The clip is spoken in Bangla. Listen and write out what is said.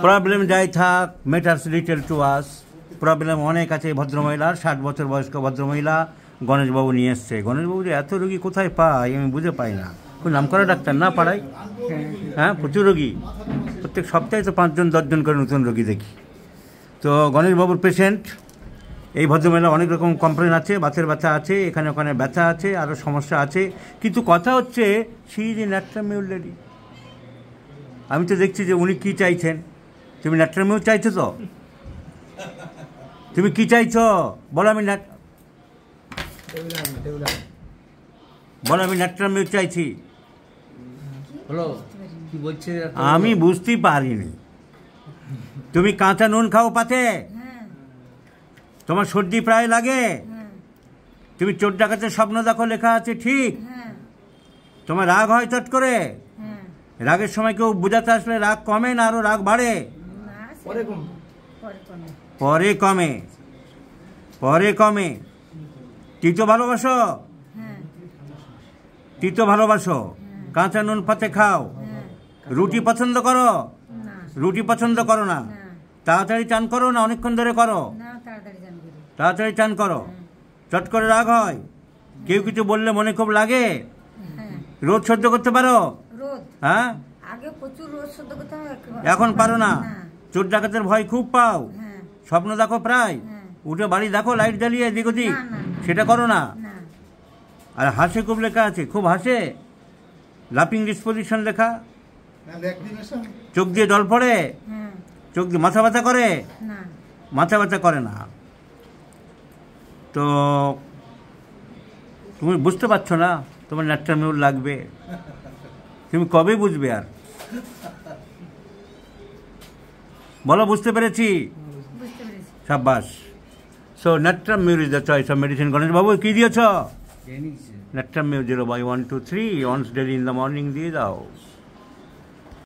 প্রবলেম যাই থাক, matters little to us. Problem অনেক আছে ভদ্রমহিলার, 60 বছর বয়স্ক ভদ্রমহিলা গণেশবাবু নিয়ে এসছে। গণেশবাবু যে এত রোগী কোথায় পায় আমি বুঝে পাই না। খুব নাম করা ডাক্তার না পাড়ায়? হ্যাঁ, প্রচুর রোগী, প্রত্যেক সপ্তাহে তো 5 জন 10 জন করে নতুন রোগী দেখি। তো গণেশবাবুর পেশেন্ট এই ভদ্রমহিলা, অনেক রকম কমপ্লেন আছে, বাতের ব্যথা আছে, এখানে ওখানে ব্যথা আছে, আরও সমস্যা আছে। কিন্তু কথা হচ্ছে শি ইজ এ ন্যাট্রাল মিউর লেডি। আমি তো দেখছি যে উনি কী চাইছেন। তুমি ন্যাট্রাল মিউর চাইছো তো? তুমি কি চাইছো বলো? আমি বলো, আমি ন্যাট্রাল মিউর চাইছি। আমি বুঝতেই পারিনি। তুমি কাঁচা নুন খাও পাতে? তোমার সর্দি প্রায় লাগে? তুমি চোর ডাকাতের স্বপ্ন দেখো লেখা আছে ঠিক? তোমার রাগ হয় চট করে? রাগের সময় কেউ বোঝাতে আসলে রাগ কমে না আরো রাগ বাড়ে? পরে কমে, পরে কমে। তিতো ভালোবাসো? তিতো ভালোবাসো? কাঁচা নুন পাতে খাও? রুটি পছন্দ করো? রুটি পছন্দ করো না? তাড়াতাড়ি চান করো না অনেকক্ষণ ধরে করো? তাড়াতাড়ি চান করো। চট করে রাগ হয়? কেউ কিছু বললে মনে খুব লাগে? রোদ সহ্য করতে পারো? হ্যাঁ, এখন পারো না? চোর ডাকাতের ভয় খুব পাও? স্বপ্ন দেখো প্রায়? উঠে বাড়ি দেখো লাইট জ্বালিয়ে এদিক ওদিক? সেটা করো না? আর হাসে খুব লেখা আছে, খুব হাসে, লাফিং ডিসপোজিশন লেখা। চোখ দিয়ে জল পড়ে? চোখ দিয়ে মাথা ব্যথা করে? মাথা ব্যথা করে না। তো তুমি বুঝতে পারছো না তোমার ন্যাট্রাল মিউর লাগবে? তুমি কবে বুঝবে আর? বলো বুঝতে পেরেছি? সাব্বাস। সো ন্যাট্রাল মিউর is the choice of medicine. গণেশবাবু কি দিয়েছ? ন্যাট্রাল মিউর 0/1 2 3 once daily in the morning দিয়ে দাও।